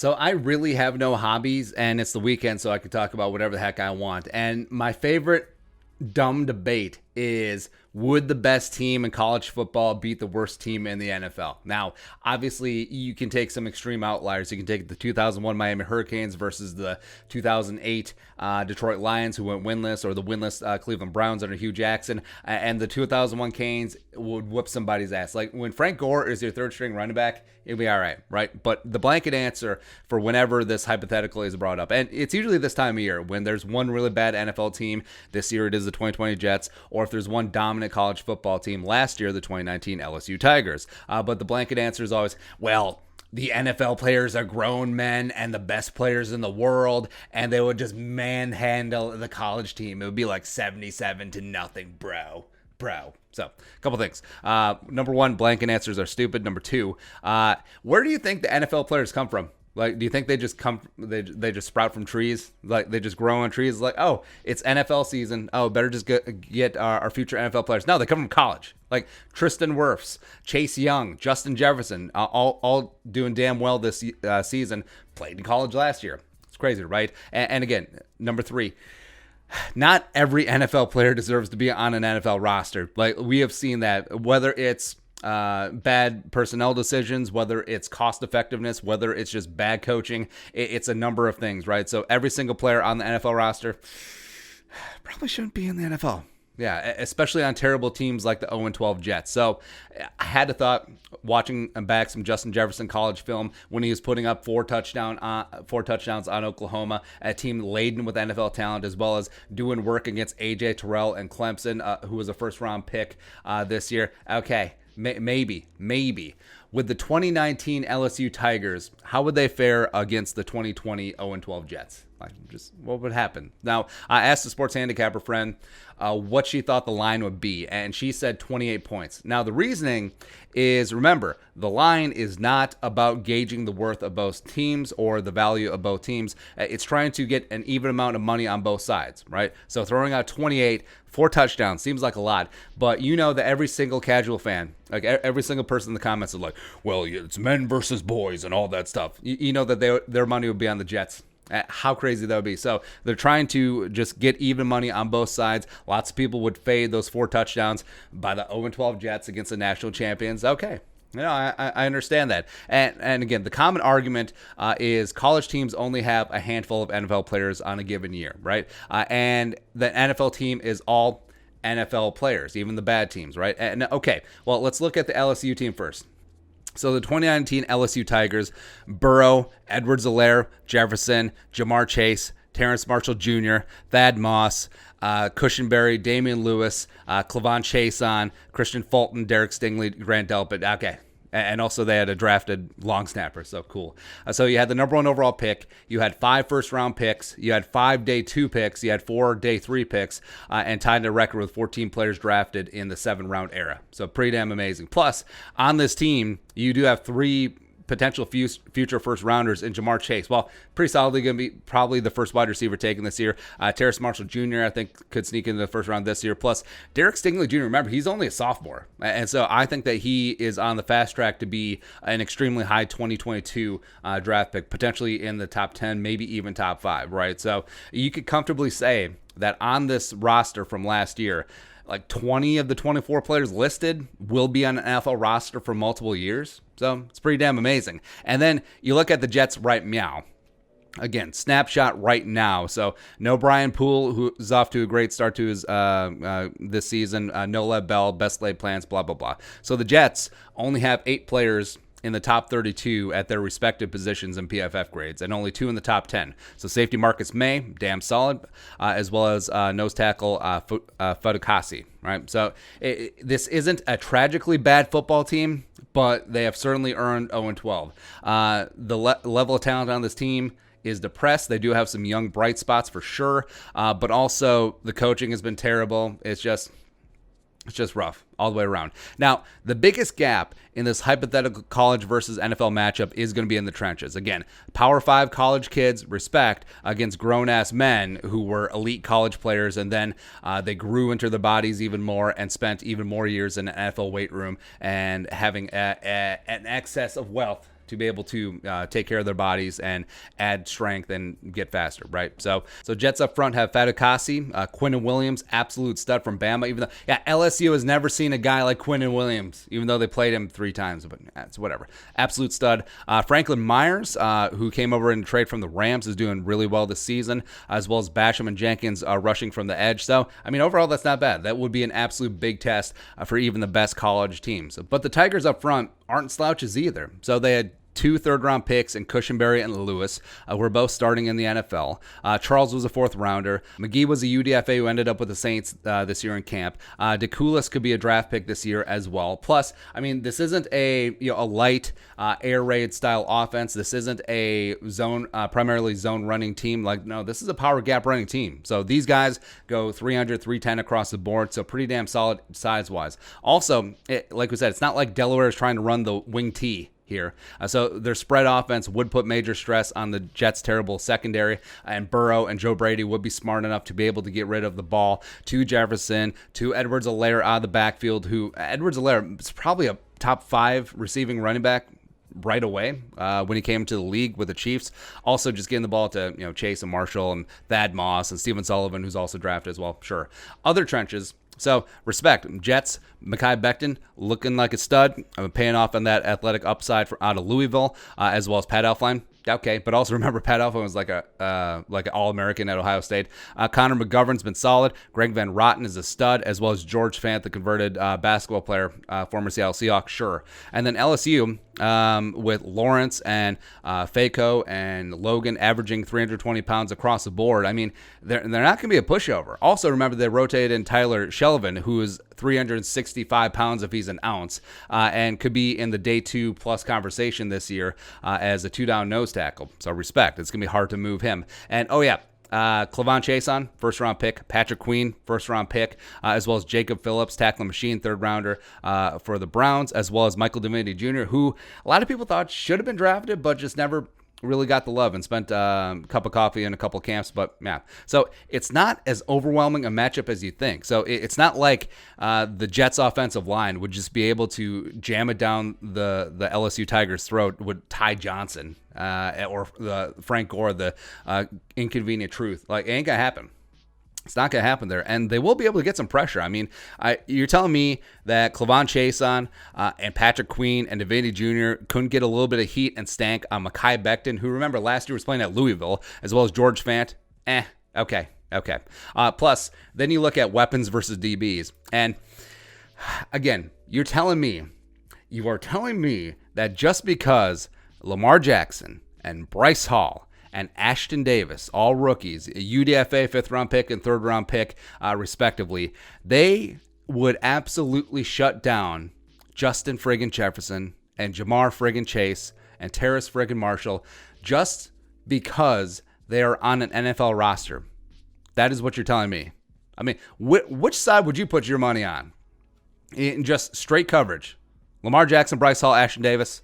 So I really have no hobbies, and it's the weekend, so I can talk about whatever the heck I want. And my favorite dumb debate is, would the best team in college football beat the worst team in the NFL? Now, obviously, you can take some extreme outliers. You can take the 2001 Miami Hurricanes versus the 2008 Detroit Lions, who went winless, or the winless Cleveland Browns under Hugh Jackson, and the 2001 Canes would whoop somebody's ass. Like, when Frank Gore is your third string running back, it'll be all right, right? But the blanket answer for whenever this hypothetical is brought up, and it's usually this time of year when there's one really bad NFL team. This year it is the 2020 Jets, or if there's one dominant college football team, last year the 2019 LSU Tigers. But the blanket answer is always, well, the NFL players are grown men and the best players in the world, and they would just manhandle the college team. It would be like 77-0, bro. So, a couple things. Number one, blanket answers are stupid. Number two, where do you think the NFL players come from? Like, do you think they just they just sprout from trees? Like, they just grow on trees? Like, oh, it's NFL season. Oh, better just get our future NFL players. No, they come from college. Like Tristan Wirfs, Chase Young, Justin Jefferson, all doing damn well this season. Played in college last year. It's crazy, right? And again, number three, not every NFL player deserves to be on an NFL roster. Like, we have seen that, whether it's bad personnel decisions, whether it's cost effectiveness, whether it's just bad coaching, it's a number of things, right? So every single player on the NFL roster probably shouldn't be in the NFL. Yeah, especially on terrible teams like the 0-12 Jets. So I had to thought, watching back some Justin Jefferson college film when he was putting up four touchdowns on Oklahoma, a team laden with NFL talent, as well as doing work against A.J. Terrell and Clemson, who was a first-round pick this year. Okay, maybe. With the 2019 LSU Tigers, how would they fare against the 2020 0-12 Jets? What would happen? Now, I asked a sports handicapper friend what she thought the line would be, and she said 28 points. Now, the reasoning is, remember, the line is not about gauging the worth of both teams or the value of both teams. It's trying to get an even amount of money on both sides, right? So throwing out 28, 4 touchdowns seems like a lot, but you know that every single casual fan, like every single person in the comments is like, well, it's men versus boys and all that stuff. You know that their money would be on the Jets. How crazy that would be. So they're trying to just get even money on both sides. Lots of people would fade those 4 touchdowns by the 0-12 Jets against the national champions. Okay. I understand that. And again, the common argument is college teams only have a handful of NFL players on a given year, right? And the NFL team is all NFL players, even the bad teams, right? And okay, well, let's look at the LSU team first. So the 2019 LSU Tigers: Burrow, Edwards-helaire, Jefferson, Jamar Chase, Terrence Marshall Jr., Thad Moss, Cushenberry, Damian Lewis, Clavon Chason, Christian Fulton, Derek Stingley, Grant Delpit. Okay. And also they had a drafted long snapper, so cool. So you had the number 1 overall pick. You had 5 first-round picks. You had 5 day 2 picks. You had 4 day 3 picks, and tied a record with 14 players drafted in the 7-round era. So pretty damn amazing. Plus, on this team, you do have 3 potential future first rounders in Jamar Chase. Well, pretty solidly going to be probably the first wide receiver taken this year. Terrace Marshall Jr., I think, could sneak into the first round this year. Plus, Derek Stingley Jr., remember, he's only a sophomore. And so I think that he is on the fast track to be an extremely high 2022 draft pick, potentially in the top 10, maybe even top 5, right? So you could comfortably say that on this roster from last year, like 20 of the 24 players listed will be on an NFL roster for multiple years. So it's pretty damn amazing. And then you look at the Jets right now. Again, snapshot right now. So no Brian Poole, who's off to a great start to his this season. No Lev Bell, best laid plans, blah, blah, blah. So the Jets only have 8 players in the top 32 at their respective positions in PFF grades, and only 2 in the top 10. So safety Marcus May, damn solid, as well as nose tackle Fudukasi, right? So this isn't a tragically bad football team, but they have certainly earned 0-12. The level of talent on this team is depressed. They do have some young bright spots for sure, but also the coaching has been terrible. It's just rough all the way around. Now, the biggest gap in this hypothetical college versus NFL matchup is going to be in the trenches. Again, Power 5 college kids, respect, against grown-ass men who were elite college players, and then they grew into their bodies even more and spent even more years in an NFL weight room and having an excess of wealth to be able to take care of their bodies and add strength and get faster, right? So Jets up front have Fatukasi, Quinnen Williams, absolute stud from Bama. Even though, LSU has never seen a guy like Quinnen Williams, even though they played him 3 times, but it's whatever. Absolute stud. Franklin Myers, who came over in trade from the Rams, is doing really well this season, as well as Basham and Jenkins rushing from the edge. So, I mean, overall, that's not bad. That would be an absolute big test for even the best college teams. But the Tigers up front aren't slouches either. So they had 2 third-round picks in Cushenberry and Lewis, who are both starting in the NFL. Charles was a 4th-rounder. McGee was a UDFA who ended up with the Saints this year in camp. DeCoulis could be a draft pick this year as well. Plus, I mean, this isn't a light air raid style offense. This isn't a zone primarily zone running team. No, this is a power gap running team. So these guys go 300, 310 across the board. So pretty damn solid size-wise. Also, like we said, it's not like Delaware is trying to run the wing T here. So their spread offense would put major stress on the Jets' terrible secondary, and Burrow and Joe Brady would be smart enough to be able to get rid of the ball to Jefferson, to Edwards-Helaire out of the backfield, who Edwards-Helaire is probably a top 5 receiving running back right away when he came to the league with the Chiefs. Also just getting the ball to Chase and Marshall and Thad Moss and Steven Sullivan, who's also drafted as well. Sure. Other trenches. So, respect. Jets, Mekhi Becton looking like a stud. I'm paying off on that athletic upside out of Louisville, as well as Pat Elflein. Okay, but also remember Pat Elflein was like an All-American at Ohio State. Connor McGovern's been solid. Greg Van Roten is a stud, as well as George Fant, the converted basketball player, former Seattle Seahawks, sure. And then LSU with Lawrence and Faco and Logan averaging 320 pounds across the board. I mean, they're not going to be a pushover. Also, remember they rotated in Tyler Shelvin, who is 365 pounds if he's an ounce, and could be in the day 2 plus conversation this year as a 2-down nose tackle. So respect. It's going to be hard to move him. And Clavon Chason, 1st-round pick. Patrick Queen, 1st-round pick, as well as Jacob Phillips, tackling machine, 3rd-rounder for the Browns, as well as Michael Divinity Jr., who a lot of people thought should have been drafted, but just never really got the love and spent a cup of coffee and a couple camps. But yeah, so it's not as overwhelming a matchup as you think. So it's not like the Jets offensive line would just be able to jam it down the LSU Tigers throat with Ty Johnson or the Frank Gore, the inconvenient truth. It ain't gonna happen. It's not going to happen there, and they will be able to get some pressure. I mean, you're telling me that Clavon Chason and Patrick Queen and Divinity Jr. couldn't get a little bit of heat and stank on Mekhi Becton, who, remember, last year was playing at Louisville, as well as George Fant? Okay. Plus, then you look at weapons versus DBs, and again, you are telling me that just because Lamar Jackson and Bryce Hall and Ashton Davis, all rookies, a UDFA 5th-round pick and 3rd-round pick, respectively, they would absolutely shut down Justin friggin' Jefferson and Jamar friggin' Chase and Terrace friggin' Marshall just because they are on an NFL roster. That is what you're telling me. I mean, which side would you put your money on? In just straight coverage. Lamar Jackson, Bryce Hall, Ashton Davis,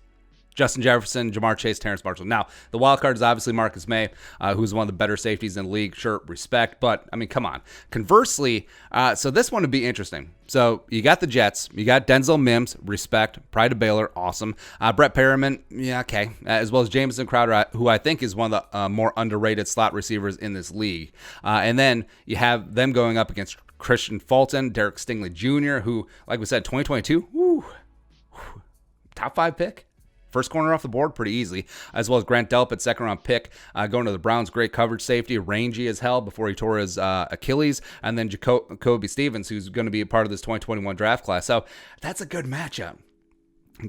Justin Jefferson, Jamar Chase, Terrence Marshall. Now, the wild card is obviously Marcus May, who's one of the better safeties in the league. Sure, respect, but, I mean, come on. Conversely, so this one would be interesting. So you got the Jets. You got Denzel Mims, respect. Pride of Baylor, awesome. Brett Perriman, yeah, okay. As well as Jameson Crowder, who I think is one of the more underrated slot receivers in this league. And then you have them going up against Christian Fulton, Derek Stingley Jr., who, like we said, 2022, top 5 pick. First corner off the board pretty easily, as well as Grant Delpit, 2nd-round pick, going to the Browns. Great coverage safety, rangy as hell before he tore his Achilles. And then Jacoby Stevens, who's going to be a part of this 2021 draft class. So that's a good matchup.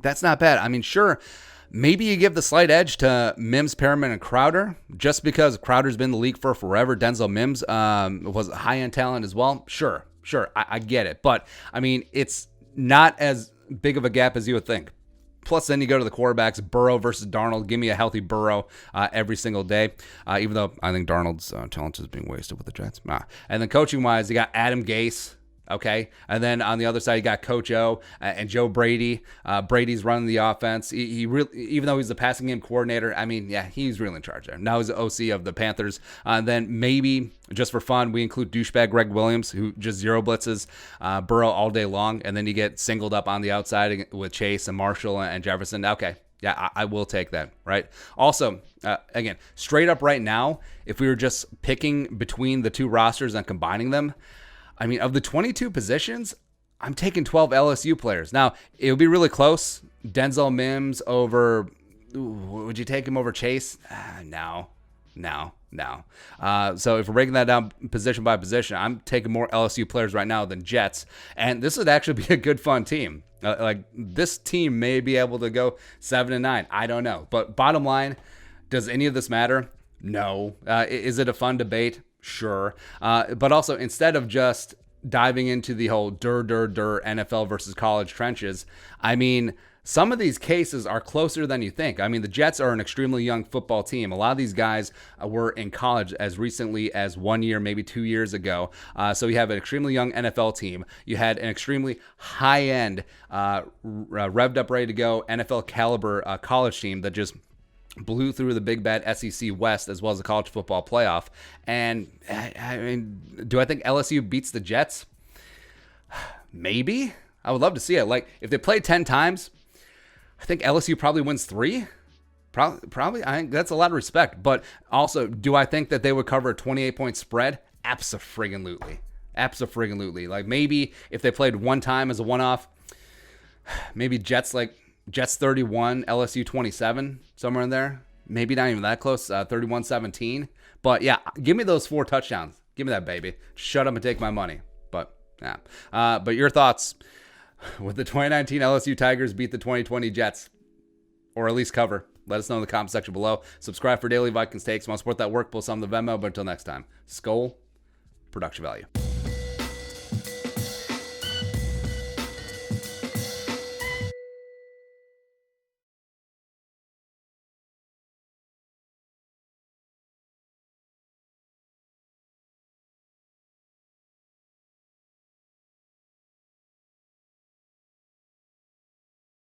That's not bad. I mean, sure, maybe you give the slight edge to Mims, Perriman, and Crowder, just because Crowder's been in the league for forever. Denzel Mims was a high-end talent as well. Sure, I get it. But, I mean, it's not as big of a gap as you would think. Plus, then you go to the quarterbacks, Burrow versus Darnold. Give me a healthy Burrow every single day, even though I think Darnold's talent is being wasted with the Jets. And then coaching-wise, you got Adam Gase, okay? And then on the other side, you got Coach O and Joe Brady. Brady's running the offense. He really, even though he's the passing game coordinator, I mean, yeah, he's really in charge there. Now he's the OC of the Panthers. And then maybe, just for fun, we include douchebag Greg Williams, who just zero blitzes Burrow all day long. And then you get singled up on the outside with Chase and Marshall and Jefferson. Okay, Yeah, I will take that, right? Also, again, straight up right now, if we were just picking between the two rosters and combining them, I mean, of the 22 positions, I'm taking 12 LSU players. Now, it would be really close. Denzel Mims over, would you take him over Chase? No. So if we're breaking that down position by position, I'm taking more LSU players right now than Jets. And this would actually be a good, fun team. Like, this team may be able to go 7-9. I don't know. But bottom line, does any of this matter? No. Is it a fun debate? Sure. But also, instead of just diving into the whole NFL versus college trenches, I mean, some of these cases are closer than you think. I mean, the Jets are an extremely young football team. A lot of these guys were in college as recently as 1 year, maybe 2 years ago. So you have an extremely young NFL team. You had an extremely high-end, revved up, ready to go NFL caliber college team that just blew through the big bad SEC West as well as the college football playoff. And I mean, do I think LSU beats the Jets? Maybe. I would love to see it. Like, if they play 10 times, I think LSU probably wins 3. Probably. I think that's a lot of respect. But also, do I think that they would cover a 28-point spread? Abso-friggin-lutely. Like, maybe if they played one time as a one-off, maybe Jets 31, LSU 27, somewhere in there. Maybe not even that close, 31-17. But yeah, give me those 4 touchdowns. Give me that, baby. Shut up and take my money. But yeah. But your thoughts? Would the 2019 LSU Tigers beat the 2020 Jets? Or at least cover? Let us know in the comment section below. Subscribe for daily Vikings takes. Want to support that work? Pull some of the Venmo. But until next time, Skol, production value.